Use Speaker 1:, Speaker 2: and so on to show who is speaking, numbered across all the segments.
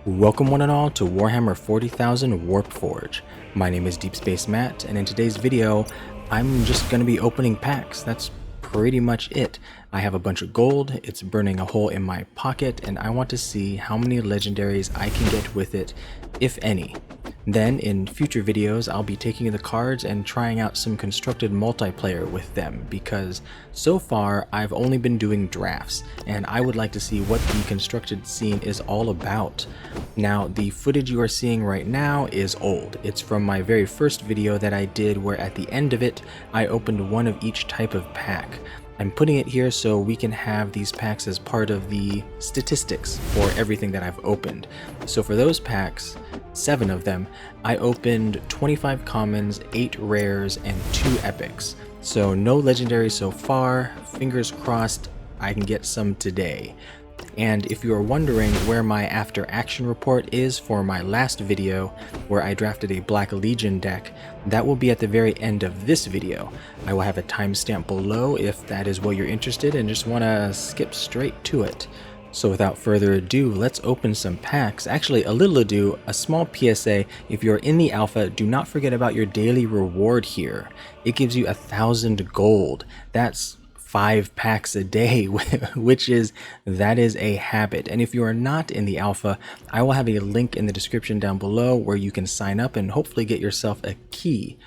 Speaker 1: Welcome one and all to Warhammer 40,000 Warpforge. My name is Deep Space Matt, and in today's video, I'm just going to be opening packs. That's pretty much it. I have a bunch of gold, it's burning a hole in my pocket, and I want to see how many legendaries I can get with it, if any. Then, in future videos, I'll be taking the cards and trying out some constructed multiplayer with them, because so far, I've only been doing drafts, and I would like to see what the constructed scene is all about. Now, the footage you are seeing right now is old. It's from my very first video that I did, where at the end of it, I opened one of each type of pack. I'm putting it here so we can have these packs as part of the statistics for everything that I've opened. So for those packs, 7 of them, I opened 25 commons, 8 rares, and 2 epics. So no legendaries so far. Fingers crossed I can get some today. And if you are wondering where my after action report is for my last video where I drafted a Black Legion deck, that will be at the very end of this video. I will have a timestamp below if that is what you're interested and just want to skip straight to it. So without further ado, let's open some packs. Actually, a little ado, a small PSA, if you're in the alpha, do not forget about your daily reward here. It gives you 1,000 gold. That's 5 packs a day, that is a habit. And if you are not in the alpha, I will have a link in the description down below where you can sign up and hopefully get yourself a key.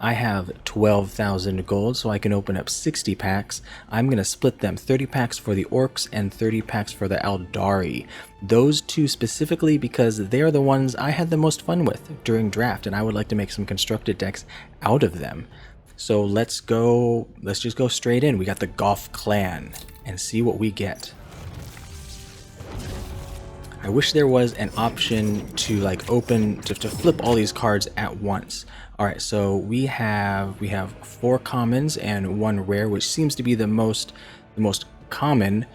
Speaker 1: I have 12,000 gold, so I can open up 60 packs. I'm going to split them, 30 packs for the Orks and 30 packs for the Aeldari. Those two specifically because they are the ones I had the most fun with during draft, and I would like to make some constructed decks out of them. So let's just go straight in. We got the Golf Clan and see what we get. I wish there was an option to to flip all these cards at once. All right, so we have 4 commons and 1 rare, which seems to be the most common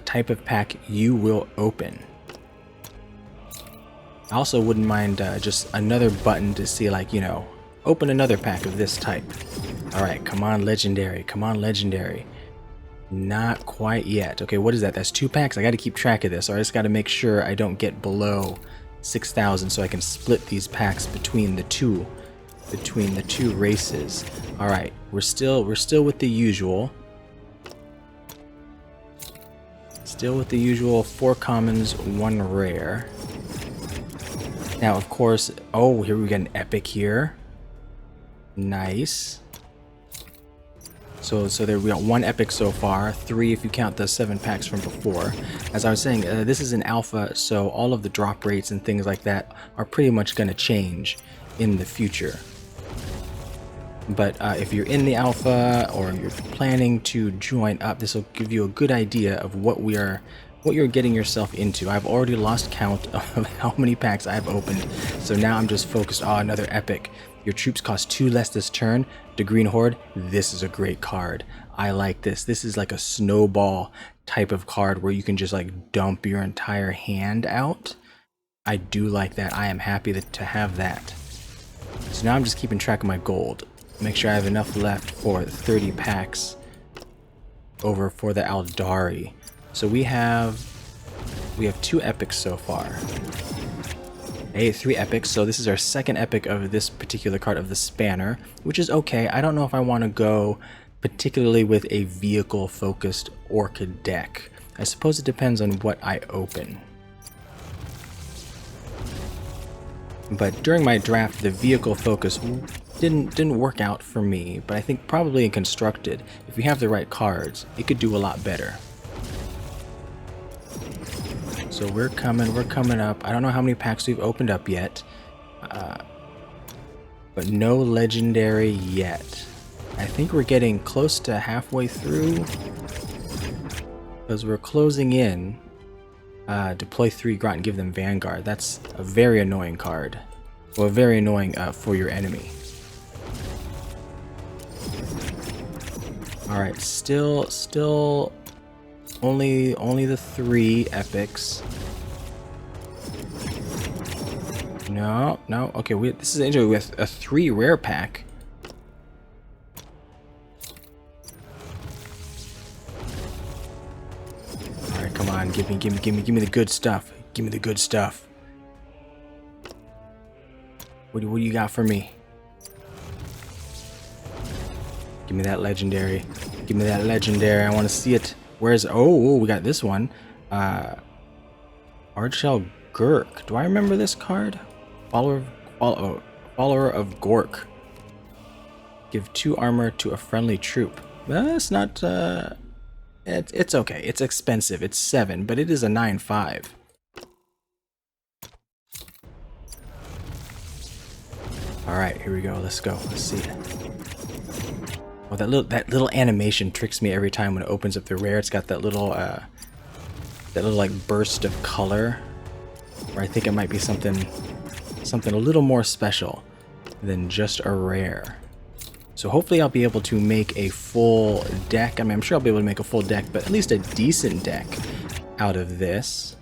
Speaker 1: type of pack you will open. I also wouldn't mind just another button to see, open another pack of this type. All right, come on, legendary. Come on, legendary. Not quite yet. Okay, what is that? That's 2 packs. I got to keep track of this. Or I just got to make sure I don't get below 6,000 so I can split these packs between the two races. All right, we're still with the usual. Still with the usual 4 commons, 1 rare. Now, of course, oh, here we got an epic here. Nice. So there we got 1 epic so far, 3 if you count the 7 packs from before. As I was saying, this is an alpha, so all of the drop rates and things like that are pretty much going to change in the future. But if you're in the alpha or you're planning to join up, this will give you a good idea of what you're getting yourself into. I've already lost count of how many packs I've opened, so now I'm just focused. Oh, another epic. Your troops cost 2 less this turn. The Green Horde, this is a great card. I like this. This is like a snowball type of card where you can just dump your entire hand out. I do like that. I am happy to have that. So now I'm just keeping track of my gold. Make sure I have enough left for 30 packs over for the Aeldari. So we have 2 epics so far. 3 epics, so this is our 2nd epic of this particular card of the Spanner, which is okay. I don't know if I want to go particularly with a vehicle-focused Ork deck. I suppose it depends on what I open. But during my draft, the vehicle focus didn't work out for me, but I think probably in constructed, if you have the right cards, it could do a lot better. So we're coming up. I don't know how many packs we've opened up yet, but no legendary yet. I think we're getting close to halfway through, because we're closing in. Deploy 3 Grot and give them Vanguard. That's a very annoying card. Well, very annoying for your enemy. All right, still. Only the 3 epics. No. Okay, this is interesting with a 3 rare pack. All right, come on, give me the good stuff. Give me the good stuff. What do you got for me? Give me that legendary. Give me that legendary. I want to see it. Where's... Oh, we got this one. Archel Gurk. Do I remember this card? Follower of Gork. Give 2 armor to a friendly troop. That's not... It's okay. It's expensive. It's 7, but it is a 9/5. Alright, here we go. Let's go. Let's see. Oh, that little animation tricks me every time when it opens up the rare. It's got that little like burst of color, where I think it might be something a little more special than just a rare. So hopefully I'll be able to make a full deck. I mean, I'm sure I'll be able to make a full deck, but at least a decent deck out of this.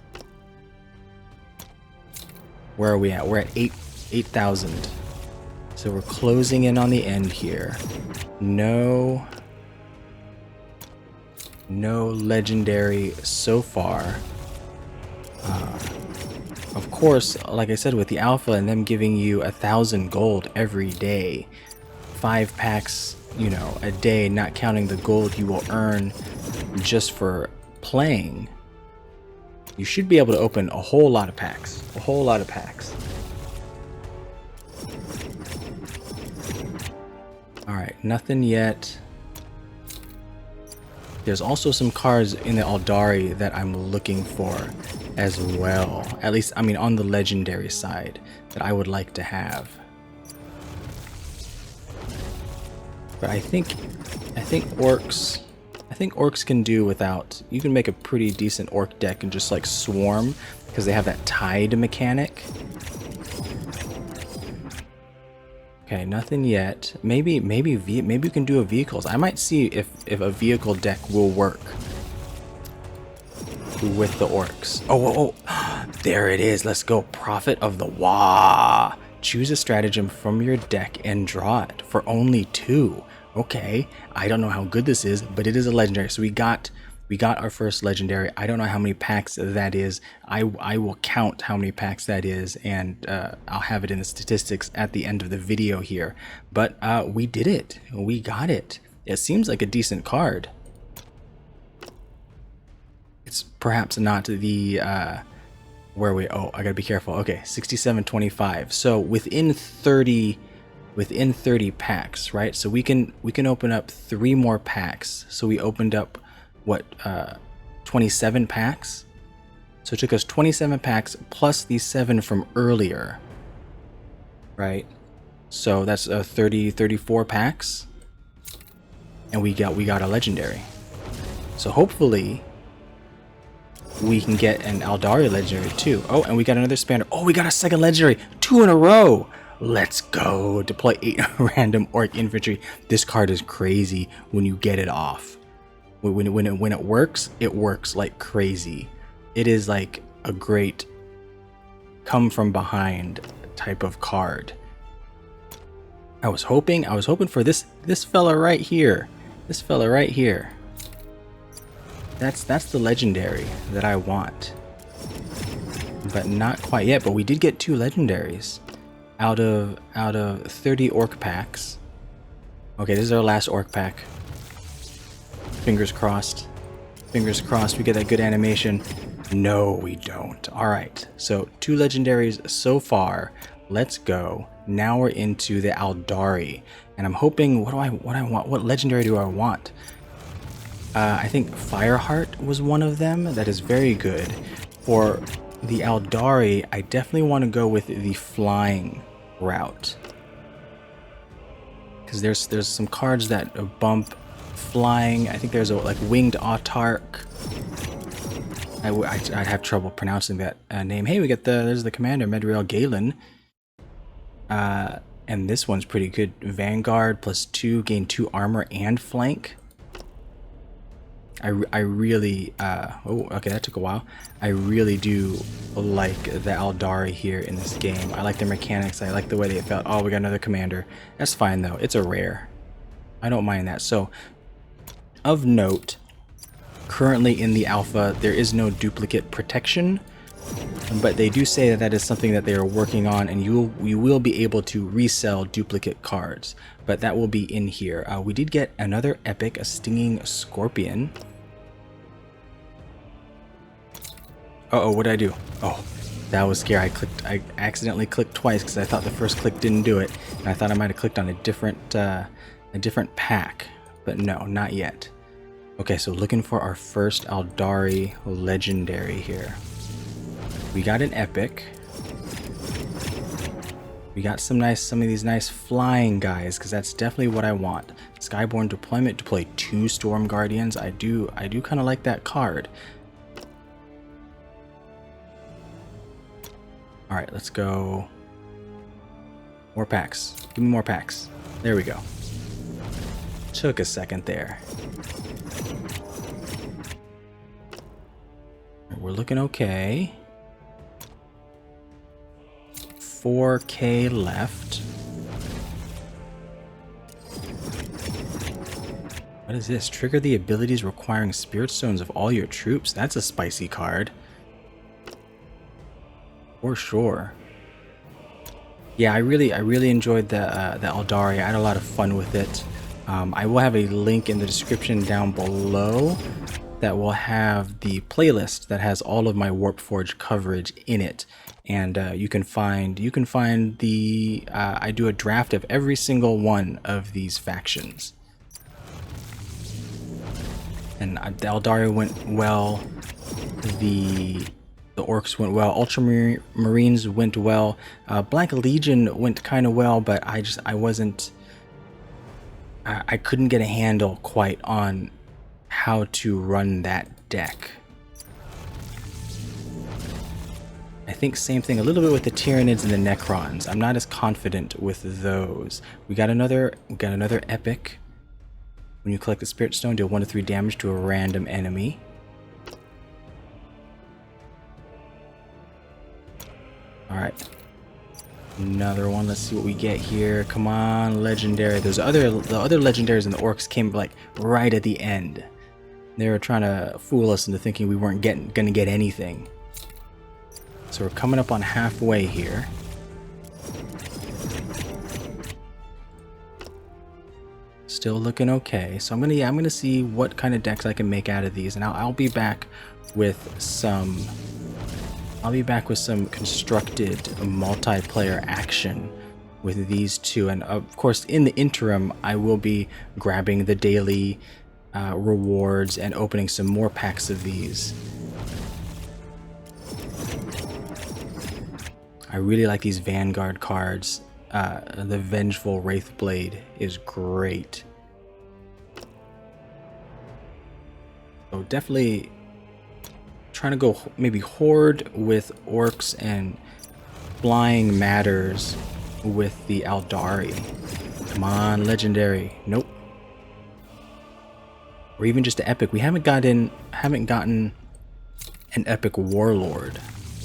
Speaker 1: Where are we at? We're at 8,000. So we're closing in on the end here. No legendary so far. Of course, like I said, with the alpha and them giving you 1,000 gold every day, 5 packs, you know, a day, not counting the gold you will earn just for playing, you should be able to open a whole lot of packs. A whole lot of packs. Alright, nothing yet. There's also some cards in the Aeldari that I'm looking for as well. At least, I mean, on the legendary side that I would like to have. But I think orcs can do without. You can make a pretty decent orc deck and just like swarm because they have that tide mechanic. Okay, nothing yet. Maybe we can do a vehicles. I might see if a vehicle deck will work with the orcs. Oh, there it is. Let's go. Prophet of the Wa. Choose a stratagem from your deck and draw it for only 2. Okay, I don't know how good this is, but it is a legendary. So we got our first legendary. I don't know how many packs that is. I will count how many packs that is, and I'll have it in the statistics at the end of the video here. But we did it. We got it. It seems like a decent card. It's perhaps not the where we... Oh, I gotta be careful. Okay, 67.25. So within 30 packs, right? So we can open up 3 more packs. So we opened up what, 27 packs? So it took us 27 packs plus these 7 from earlier, right? So that's 34 packs, and we got a legendary. So hopefully we can get an Aeldari legendary too. Oh, and we got another Spander. Oh, we got a second legendary, 2 in a row. Let's go. Deploy 8 random orc infantry. This card is crazy when you get it off. When it works like crazy. It is like a great come from behind type of card. I was hoping for this fella right here. This fella right here. That's the legendary that I want. But not quite yet, but we did get 2 legendaries out of 30 orc packs. Okay, this is our last orc pack. Fingers crossed. Fingers crossed we get that good animation. No, we don't. Alright, so 2 legendaries so far. Let's go. Now we're into the Aeldari. And I'm hoping, what do I want? What legendary do I want? I think Fireheart was one of them. That is very good. For the Aeldari, I definitely want to go with the flying route. Because there's some cards that bump flying. I think there's a like winged autarch. I'd have trouble pronouncing that name. Hey, we got there's the commander, Medriel Galen. And this one's pretty good. Vanguard +2, gain 2 armor and flank. I really, oh, okay, that took a while. I really do like the Aeldari here in this game. I like their mechanics. I like the way they felt. Oh, we got another commander. That's fine though. It's a rare. I don't mind that. So, of note, currently in the alpha, there is no duplicate protection. But they do say that that is something that they are working on, and you will be able to resell duplicate cards. But that will be in here. We did get another epic, a Stinging Scorpion. Uh-oh, what did I do? Oh, that was scary. I accidentally clicked twice because I thought the first click didn't do it. And I thought I might have clicked on a different pack. But no, not yet. Okay, so looking for our first Aeldari legendary here. We got an epic. We got some of these nice flying guys, because that's definitely what I want. Skyborn Deployment, deploy 2 Storm Guardians. I do kind of like that card. All right, let's go. More packs. Give me more packs. There we go. Took a second there. We're looking okay. 4K left. What is this? Trigger the abilities requiring spirit stones of all your troops. That's a spicy card. For sure. Yeah, I really enjoyed the Aeldari. I had a lot of fun with it. I will have a link in the description down below that will have the playlist that has all of my Warpforge coverage in it. And you can find the I do a draft of every single one of these factions. And the Aeldari went well, the Orcs went well, Ultramarines went well, Black Legion went kind of well, but I couldn't get a handle quite on how to run that deck. I think same thing a little bit with the Tyranids and the Necrons. I'm not as confident with those. We got another epic. When you collect the Spirit Stone, deal 1 to 3 damage to a random enemy. Alright. Another one. Let's see what we get here. Come on, legendary. The other legendaries and the orcs came like right at the end. They were trying to fool us into thinking we weren't gonna get anything. So we're coming up on halfway here. Still looking okay. So I'm gonna see what kind of decks I can make out of these, and I'll be back with some. I'll be back with some constructed multiplayer action with these two, and of course in the interim I will be grabbing the daily rewards and opening some more packs of these. I really like these Vanguard cards. The Vengeful Wraithblade is great. So definitely trying to go maybe Horde with Orcs and Flying Matters with the Aeldari. Come on, Legendary. Nope. Or even just an Epic. We haven't gotten an Epic Warlord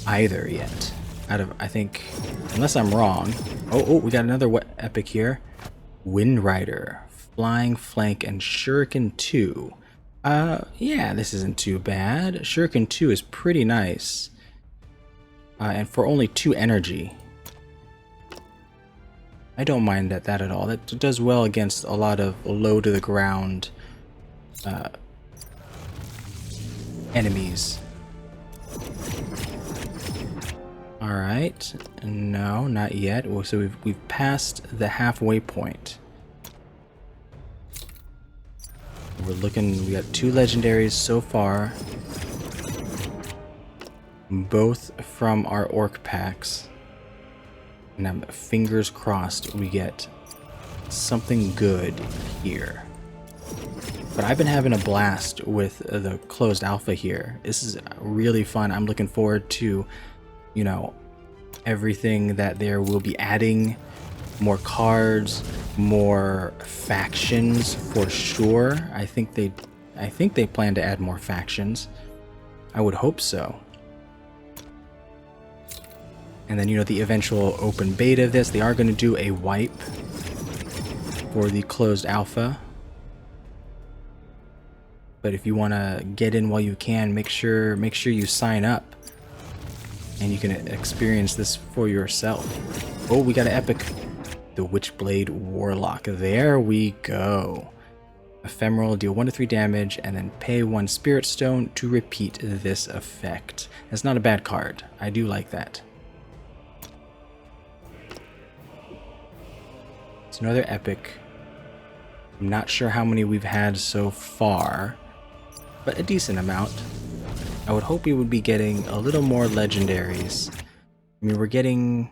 Speaker 1: either yet. Out of, I think, unless I'm wrong. Oh, we got another epic here. Wind Rider, Flying Flank, and Shuriken 2. Yeah, this isn't too bad. Shuriken 2 is pretty nice. And for only 2 energy. I don't mind that at all. That does well against a lot of low to the ground enemies. Alright, no, not yet. Well, so we've passed the halfway point. We're looking, we got 2 legendaries so far. Both from our Ork Packs. And I'm fingers crossed we get something good here. But I've been having a blast with the closed alpha here. This is really fun. I'm looking forward to, you know, everything that there will be adding. More cards, more factions for sure. I think they plan to add more factions. I would hope so. And then, you know, the eventual open beta of this, they are going to do a wipe for the closed alpha. But if you want to get in while you can, make sure you sign up. and you can experience this for yourself. Oh, we got an epic. The Witchblade Warlock. There we go. Ephemeral, deal 1 to 3 damage, and then pay 1 Spirit Stone to repeat this effect. That's not a bad card. I do like that. It's another epic. I'm not sure how many we've had so far, but a decent amount. I would hope we would be getting a little more legendaries. I mean, we're getting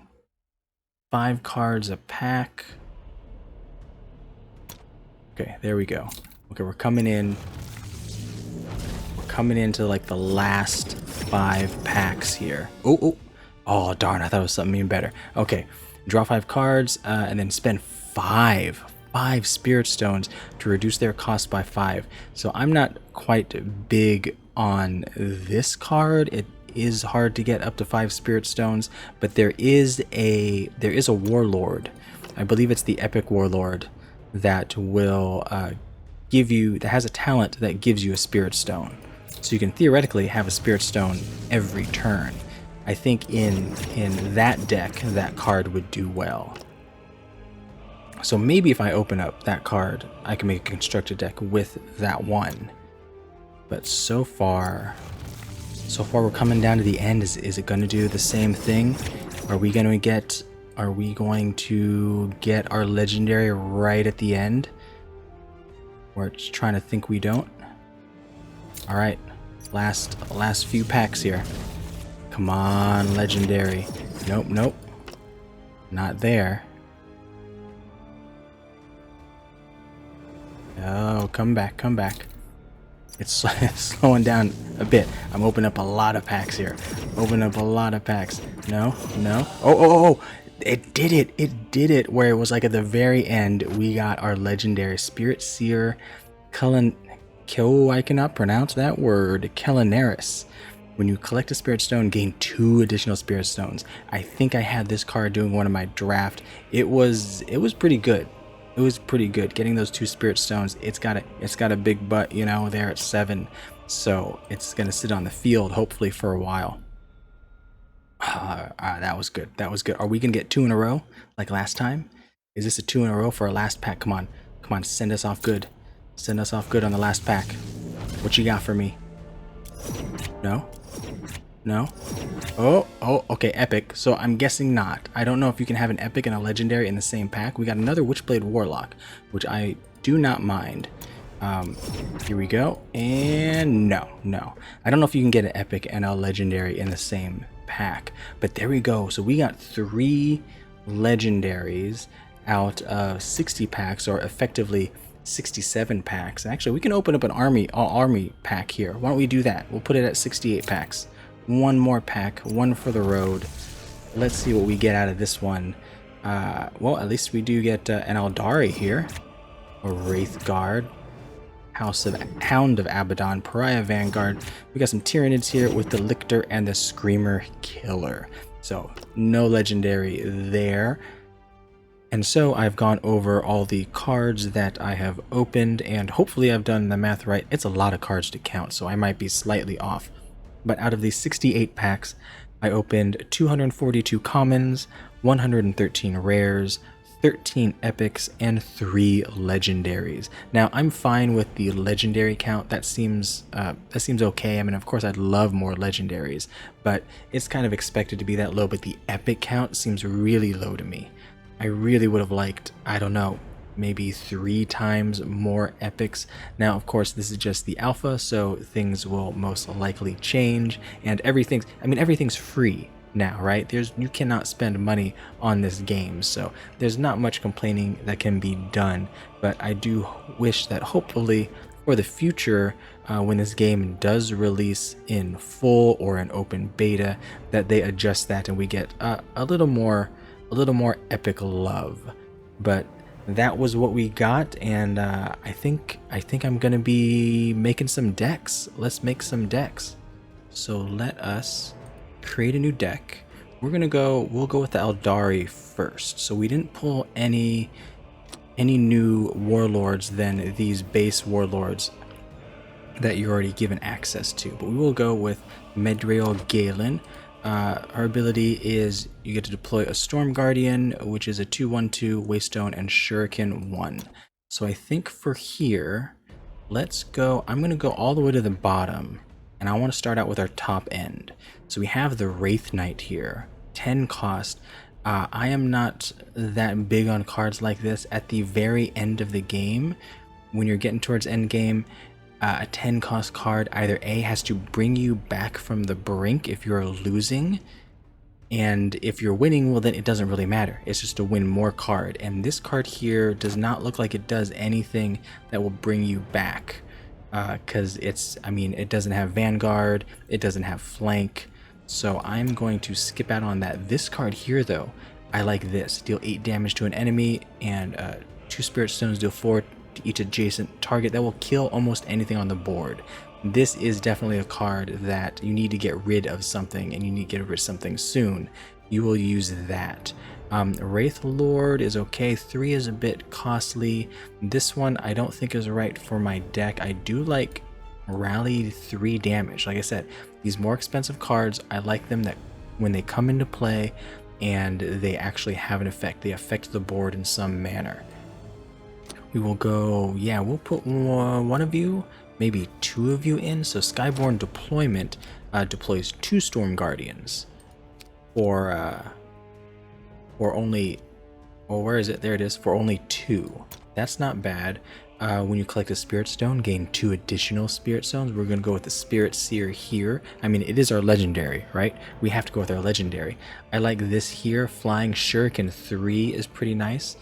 Speaker 1: 5 cards a pack. Okay, there we go. Okay, we're coming in. We're coming into like the last 5 packs here. Oh, darn, I thought it was something even better. Okay, draw 5 cards and then spend 5 Spirit Stones to reduce their cost by 5. So I'm not quite big on this card. It is hard to get up to 5 Spirit Stones, but there is a Warlord. I believe it's the Epic Warlord that will that has a talent that gives you a Spirit Stone. So you can theoretically have a Spirit Stone every turn. I think in that deck, that card would do well. So maybe if I open up that card, I can make a constructed deck with that one. But so far we're coming down to the end. Is it going to do the same thing? Are we going to get our legendary right at the end? We're just trying to think we don't. All right, last few packs here. Come on, legendary. Nope, not there. Oh, come back. It's slowing down a bit. I'm opening up a lot of packs here. No. Oh. It did it. Where it was like at the very end, we got our legendary Spirit Seer I cannot pronounce that word. Kelinaris. When you collect a Spirit Stone, gain 2 additional Spirit Stones. I think I had this card doing one of my draft. It was pretty good. It was pretty good getting those 2 Spirit Stones. It's got a big butt, you know, there at 7, so it's gonna sit on the field hopefully for a while. That was good. Are we gonna get 2 in a row like last time? Is this a 2 in a row for our last pack? Come on, send us off good. Send us off good on the last pack. What you got for me? No. Oh, okay, epic. So I'm guessing not. I don't know if you can have an epic and a legendary in the same pack. We got another Witchblade Warlock, which I do not mind. Here we go. And no. I don't know if you can get an epic and a legendary in the same pack. But there we go. So we got 3 legendaries out of 60 packs, or effectively 67 packs. Actually, we can open up an army pack here. Why don't we do that? We'll put it at 68 packs. 1 more pack, 1 for the road. Let's see what we get out of this one. Well, at least we do get an Aeldari here. A Wraith Guard. Hound of Abaddon. Pariah Vanguard. We got some Tyranids here with the Lictor and the Screamer Killer. So, no legendary there. And so I've gone over all the cards that I have opened, and hopefully I've done the math right. It's a lot of cards to count, so I might be slightly off. But out of these 68 packs, I opened 242 commons, 113 rares, 13 epics, and 3 legendaries. Now, I'm fine with the legendary count. That seems okay. I mean, of course, I'd love more legendaries, but it's kind of expected to be that low. But the epic count seems really low to me. I really would have liked, I don't know, maybe 3 times more epics. Now, of course, this is just the alpha, so things will most likely change, and everything's free now, right? You cannot spend money on this game, so there's not much complaining that can be done. But I do wish that hopefully for the future, when this game does release in full or an open beta, that they adjust that and we get a little more epic love. But that was what we got, and I think I'm gonna be making some decks. Let's make some decks. So let us create a new deck. We'll go with the Aeldari first. So we didn't pull any new warlords than these base warlords that you're already given access to, but we will go with Medreal Galen, Her ability is you get to deploy a Storm Guardian, which is a 2/1/2 Waystone and Shuriken 1. So I think for here, let's go. I'm going to go all the way to the bottom, and I want to start out with our top end. So we have the Wraith Knight here, 10 cost. I am not that big on cards like this. At the very end of the game, when you're getting towards end game, a 10 cost card either A has to bring you back from the brink if you're losing, and if you're winning, well then it doesn't really matter. It's just a win more card, and this card here does not look like it does anything that will bring you back, because it doesn't have Vanguard, it doesn't have Flank, so I'm going to skip out on that. This card here though, I like this. Deal 8 damage to an enemy, and 2 Spirit Stones deal 4 to each adjacent target. That will kill almost anything on the board. This is definitely a card that you need to get rid of something, and you need to get rid of something soon. You will use that. Wraith Lord is okay. 3 is a bit costly. This one I don't think is right for my deck. I do like Rally 3 damage. Like I said, these more expensive cards, I like them that when they come into play and they actually have an effect. They affect the board in some manner. We will go, yeah, we'll put one of you, maybe 2 of you in. So Skyborn Deployment deploys 2 Storm Guardians for only, well, where is it? There it is, for only 2. That's not bad. When you collect a Spirit Stone, gain 2 additional Spirit Stones. We're going to go with the Spirit Seer here. I mean, it is our legendary, right? We have to go with our legendary. I like this here. Flying Shuriken 3 is pretty nice.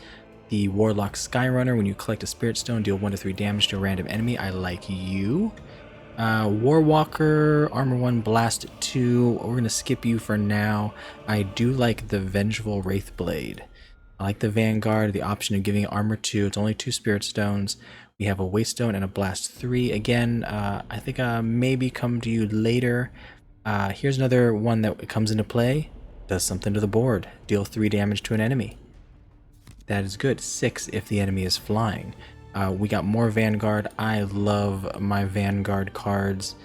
Speaker 1: The Warlock Skyrunner, when you collect a Spirit Stone, deal 1 to 3 damage to a random enemy. I like you. Warwalker, Armor 1, Blast 2. We're going to skip you for now. I do like the Vengeful Wraithblade. I like the Vanguard, the option of giving Armor 2. It's only 2 Spirit Stones. We have a Waystone and a Blast 3. Again, I think maybe come to you later. Here's another one that comes into play. Does something to the board. Deal 3 damage to an enemy. That is good. 6 if the enemy is flying. We got more Vanguard. I love my Vanguard cards.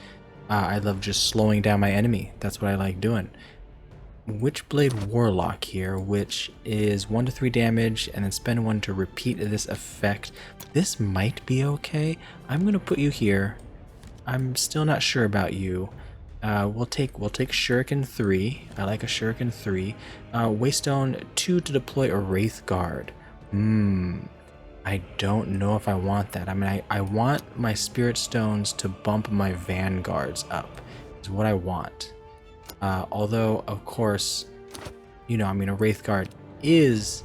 Speaker 1: I love just slowing down my enemy. That's what I like doing. Witchblade Warlock here, which is 1 to 3 damage, and then spend 1 to repeat this effect. This might be okay. I'm gonna put you here. I'm still not sure about you. We'll take Shuriken 3. I like a Shuriken 3. Waystone 2 to deploy a Wraith Guard. I don't know if I want that. I mean, I want my Spirit Stones to bump my Vanguards up, is what I want. Although, of course, you know, I mean, a Wraith Guard is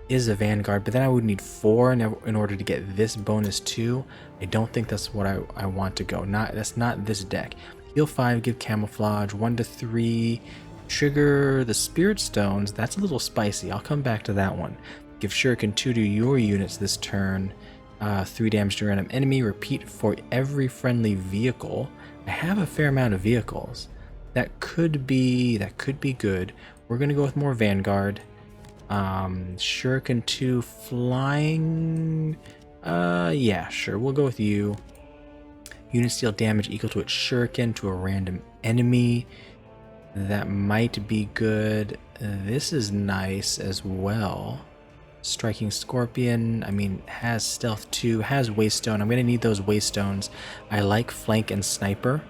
Speaker 1: a Vanguard, but then I would need 4 in order to get this bonus 2. I don't think that's what I want to go. That's not this deck. Heal 5, give Camouflage, 1 to 3, trigger the Spirit Stones. That's a little spicy. I'll come back to that one. Give Shuriken 2 to your units this turn, 3 damage to a random enemy. Repeat for every friendly vehicle. I have a fair amount of vehicles. That could be good. We're gonna go with more Vanguard. Shuriken 2 flying. Yeah, sure. We'll go with you. Units deal damage equal to its Shuriken to a random enemy. That might be good. This is nice as well. Striking Scorpion, I mean, has Stealth 2, has Waystone. I'm gonna need those Waystones. I like Flank and Sniper.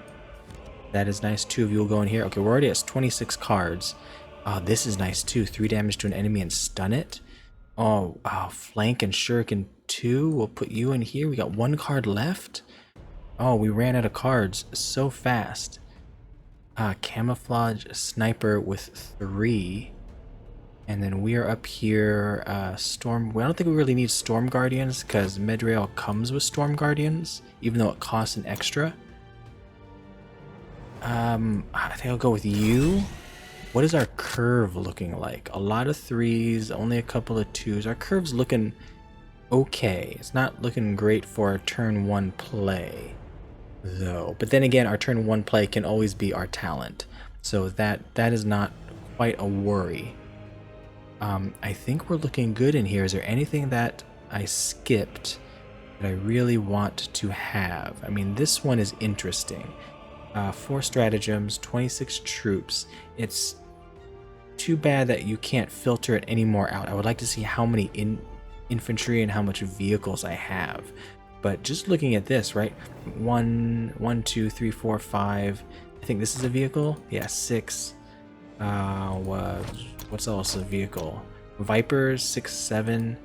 Speaker 1: That is nice. 2 of you will go in here. Okay, we're already at 26 cards. Oh, this is nice too. 3 damage to an enemy and stun it. Oh, Flank and Shuriken 2. We'll put you in here. We got 1 card left. Oh, we ran out of cards so fast. Camouflage Sniper with 3. And then we are up here. Storm. Well, I don't think we really need Storm Guardians because Medrail comes with Storm Guardians, even though it costs an extra. I think I'll go with you. What is our curve looking like? A lot of 3s, only a couple of 2s. Our curve's looking okay. It's not looking great for a turn 1 play, though. But then again, our turn 1 play can always be our talent, so that is not quite a worry. I think we're looking good in here. Is there anything that I skipped that I really want to have? I mean, this one is interesting. 4 stratagems, 26 troops. It's too bad that you can't filter it any more out. I would like to see how many infantry and how much vehicles I have. But just looking at this, right? 1, 2, 3, 4, 5. I think this is a vehicle. Yeah, 6. What's else a vehicle? Vipers, 6, 7.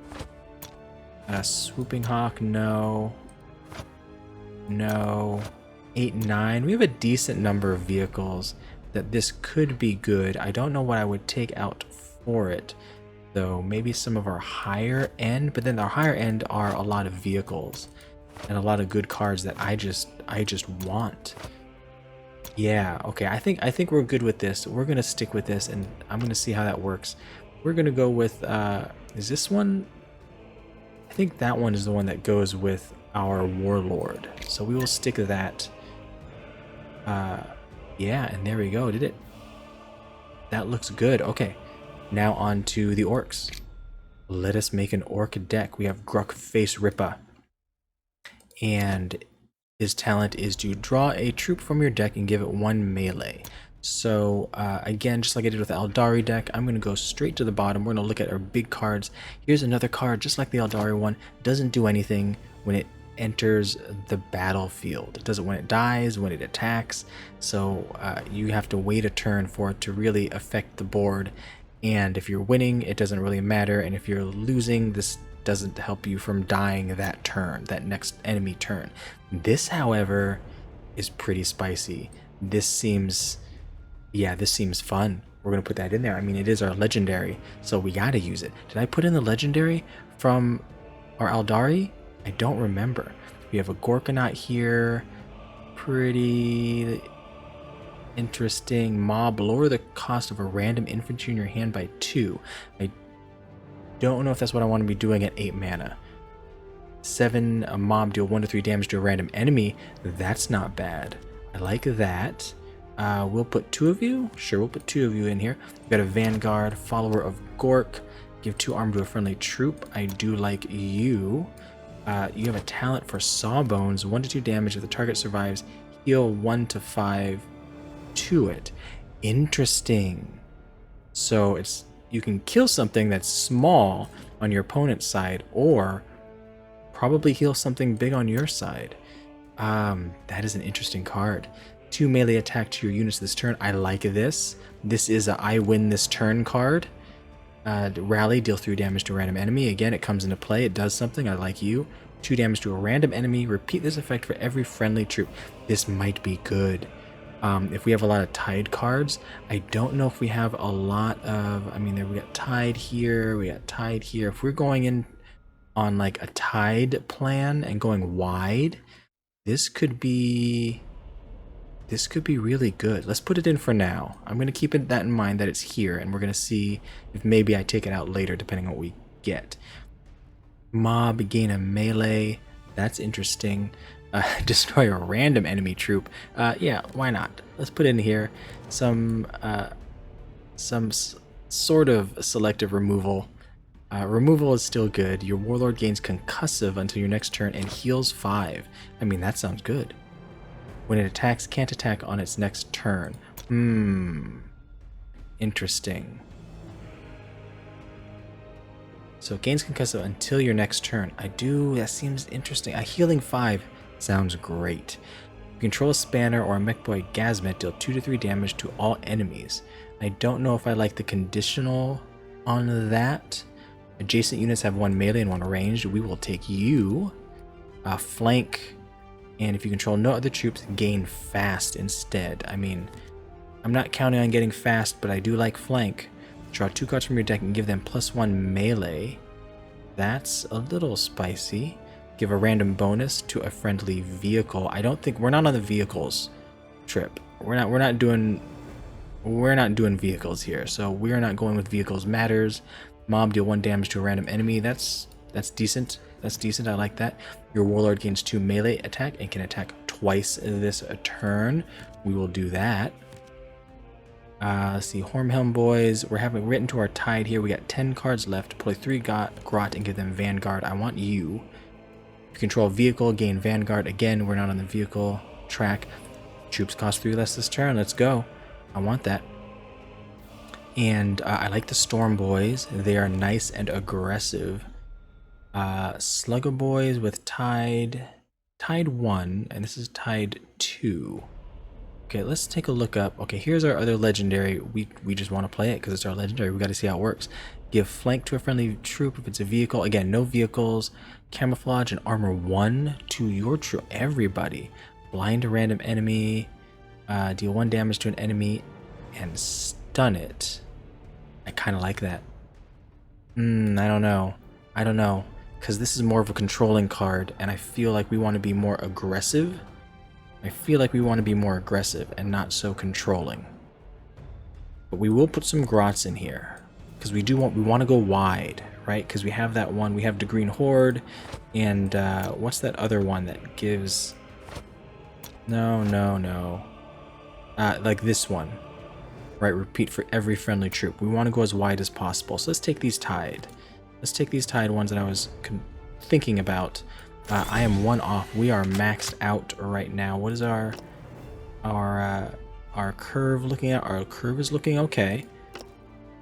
Speaker 1: Swooping Hawk, no. No. 8, 9. We have a decent number of vehicles that this could be good. I don't know what I would take out for it, though. Maybe some of our higher end, but then our higher end are a lot of vehicles and a lot of good cards that I just want. Yeah, okay. I think we're good with this. We're gonna stick with this, and I'm gonna see how that works. We're gonna go with is this one? I think that one is the one that goes with our warlord. So we will stick to that. Yeah, and there we go. Did it? That looks good. Okay, now on to the orcs. Let us make an orc deck. We have Gruk Face Rippa, and his talent is to draw a troop from your deck and give it 1 melee. So again, just like I did with the Aeldari deck, I'm going to go straight to the bottom. We're going to look at our big cards. Here's another card, just like the Aeldari one. Doesn't do anything when it enters the battlefield. It does it when it dies, when it attacks. So you have to wait a turn for it to really affect the board. And if you're winning, it doesn't really matter. And if you're losing, this doesn't help you from dying that turn, that next enemy turn. This, however, is pretty spicy. This seems fun. We're going to put that in there. I mean, it is our legendary, so we got to use it. Did I put in the legendary from our Aeldari? I don't remember. We have a Gorkanaut here. Pretty interesting. Mob, lower the cost of a random infantry in your hand by 2. I don't know if that's what I want to be doing at 8 mana. 7, a mob, deal 1 to 3 damage to a random enemy. That's not bad. I like that. We'll put 2 of you. Sure, we'll put 2 of you in here. We've got a Vanguard, follower of Gork. Give 2 armor to a friendly troop. I do like you. You have a talent for Sawbones. 1 to 2 damage if the target survives. Heal 1 to 5 to it. Interesting. So you can kill something that's small on your opponent's side, or probably heal something big on your side. That is an interesting card. 2 melee attack to your units this turn. I like this. This is a I win this turn card. Rally, deal 3 damage to a random enemy. Again, it comes into play. It does something. I like you. 2 damage to a random enemy. Repeat this effect for every friendly troop. This might be good. If we have a lot of Tide cards, I don't know if we have a lot of... I mean, we got Tide here. We got Tide here. If we're going in on like a Tide plan and going wide, this could be really good. Let's put it in for now. I'm going to keep that in mind that it's here, and we're going to see if maybe I take it out later depending on what we get. Mob, gain a melee. That's interesting. Destroy a random enemy troop. Yeah, why not? Let's put in here some sort of selective removal. Removal is still good. Your warlord gains concussive until your next turn and heals 5. I mean, that sounds good. When it attacks, can't attack on its next turn. Interesting. So it gains concussive until your next turn. That seems interesting. A healing 5 sounds great. You control a spanner or a mech boy Gazmet, deal 2 to 3 damage to all enemies. I don't know if I like the conditional on that. Adjacent units have 1 melee and 1 ranged. We will take you. Flank. And if you control no other troops, gain fast instead. I mean, I'm not counting on getting fast, but I do like flank. Draw 2 cards from your deck and give them +1 melee. That's a little spicy. Give a random bonus to a friendly vehicle. We're not on the vehicles trip. We're not doing vehicles here. So we're not going with vehicles matters. Mob, deal 1 damage to a random enemy. That's decent. That's decent. I like that. Your warlord gains 2 melee attack and can attack twice this turn. We will do that. Let's see. Hormhelm boys. We're written to our Tide here. We got 10 cards left. Play 3 Grot and give them Vanguard. I want you. You control a vehicle, gain Vanguard. Again, we're not on the vehicle track. Troops cost 3 less this turn. Let's go. I want that. And I like the Storm Boys. They are nice and aggressive. Slugger Boys with Tide 1, and this is Tide 2. Okay, let's take a look up. Okay, here's our other legendary. We just want to play it because it's our legendary. We got to see how it works. Give flank to a friendly troop if it's a vehicle. Again, no vehicles. Camouflage and armor 1 to your troop. Everybody. Blind a random enemy. Deal 1 damage to an enemy and stun it. I kind of like that. I don't know. I don't know. Because this is more of a controlling card, and I feel like we want to be more aggressive. I feel like we want to be more aggressive and not so controlling. But we will put some grots in here. Because we want to go wide, right? Because we have that one. We have the Green Horde. And what's that other one that gives... No. Like this one. Right, repeat for every friendly troop. We want to go as wide as possible. So let's take these Tide. Let's take these Tide ones that I was thinking about. I am 1 off. We are maxed out right now. What is our curve looking at? Our curve is looking okay.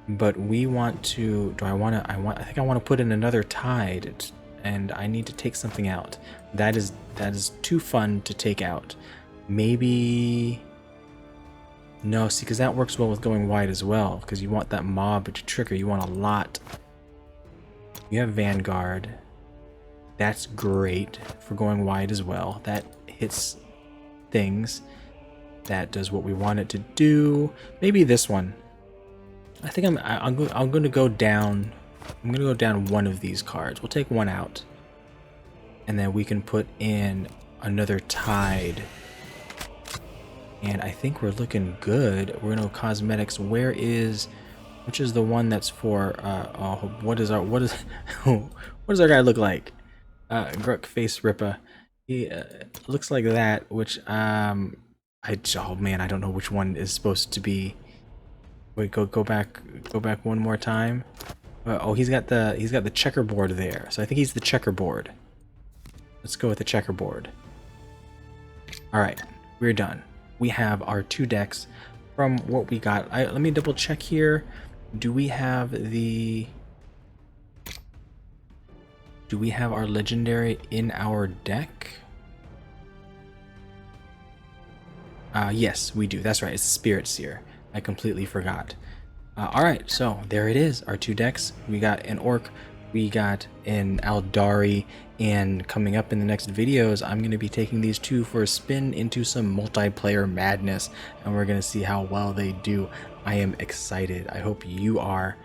Speaker 1: But we want to... I think I want to put in another Tide. And I need to take something out. That is too fun to take out. Maybe... No, see, because that works well with going wide as well. Because you want that mob to trigger. You want a lot... You have Vanguard. That's great for going wide as well. That hits things. That does what we want it to do. Maybe this one. I think I'm going to go down. I'm going to go down one of these cards. We'll take one out. And then we can put in another Tide. And I think we're looking good. We're going to go cosmetics. Which is the one that's for what does our guy look like? Gruk Face Ripper. He looks like that, which oh man, I don't know which one is supposed to be. Wait, go back one more time. Oh, he's got the checkerboard there. So I think he's the checkerboard. Let's go with the checkerboard. All right, we're done. We have our 2 decks from what we got. Let me double check here. Do we have our legendary in our deck? Yes, we do. That's right. It's Spirit Seer. I completely forgot. Alright, so there it is. Our 2 decks. We got an Ork. We got an Aeldari. And coming up in the next videos, I'm going to be taking these 2 for a spin into some multiplayer madness. And we're going to see how well they do. I am excited. I hope you are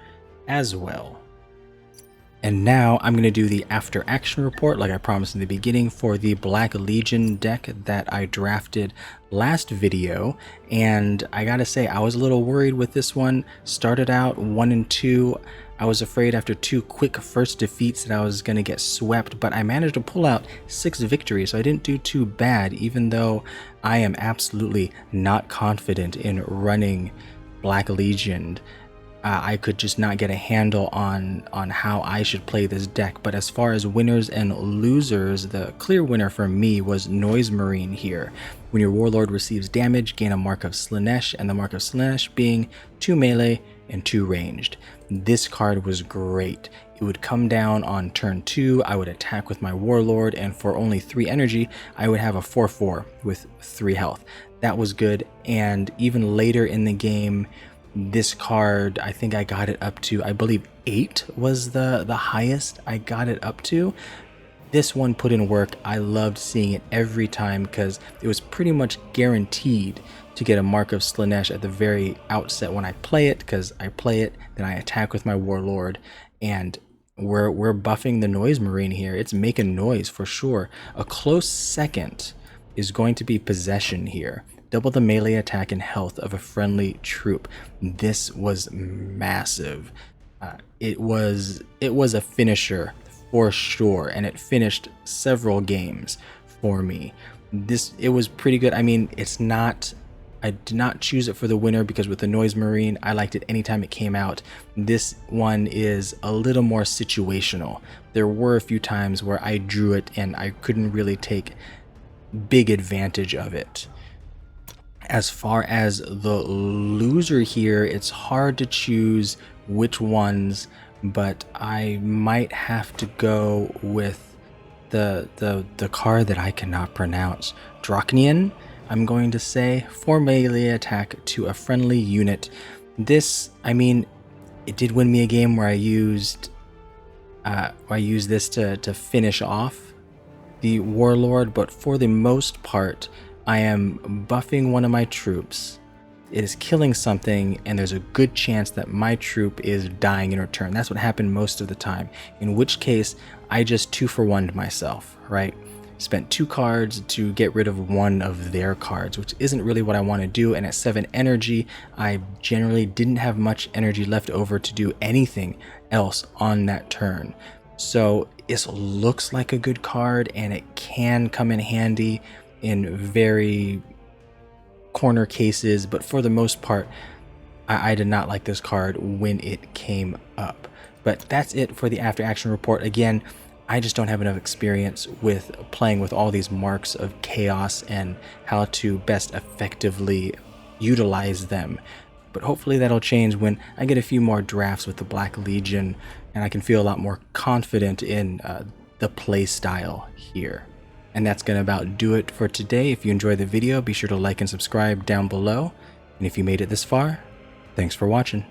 Speaker 1: as well. And now I'm going to do the after action report like I promised in the beginning for the Black Legion deck that I drafted last video. And I gotta say, I was a little worried with this one. Started out 1 and 2. I was afraid after 2 quick first defeats that I was going to get swept, but I managed to pull out 6 victories, so I didn't do too bad, even though I am absolutely not confident in running Black Legion. I could just not get a handle on how I should play this deck. But as far as winners and losers, the clear winner for me was Noise Marine here. When your warlord receives damage, gain a mark of Slaanesh, and the mark of Slaanesh being 2 melee and 2 ranged. This card was great. It would come down on turn 2, I would attack with my warlord, and for only 3 energy, I would have a 4/4 with 3 health. That was good, and even later in the game, this card, I think I got it up to, I believe 8 was the highest I got it up to. This one put in work. I loved seeing it every time because it was pretty much guaranteed to get a mark of Slaanesh at the very outset when I play it, because I play it, then I attack with my warlord, and we're buffing the Noise Marine here. It's making noise for sure. A close second is going to be Possession here. Double the melee attack and health of a friendly troop. This was massive. It was a finisher for sure, and it finished several games for me. It was pretty good. I mean, I did not choose it for the winner because with the Noise Marine, I liked it anytime it came out. This one is a little more situational. There were a few times where I drew it and I couldn't really take big advantage of it. As far as the loser here, it's hard to choose which ones, but I might have to go with the card that I cannot pronounce. Drachnian, I'm going to say, for melee attack to a friendly unit. This, I mean, it did win me a game where I used this to finish off the warlord, but for the most part, I am buffing one of my troops. It is killing something, and there's a good chance that my troop is dying in return. That's what happened most of the time, in which case I just 2-for-1'd myself, right? Spent 2 cards to get rid of one of their cards, which isn't really what I want to do, and at 7 energy, I generally didn't have much energy left over to do anything else on that turn. So this looks like a good card, and it can come in handy in very corner cases, but for the most part, I did not like this card when it came up. But that's it for the after action report. Again, I just don't have enough experience with playing with all these marks of chaos and how to best effectively utilize them. But hopefully that'll change when I get a few more drafts with the Black Legion, and I can feel a lot more confident in the play style here. And that's going to about do it for today. If you enjoyed the video, be sure to like and subscribe down below. And if you made it this far, thanks for watching.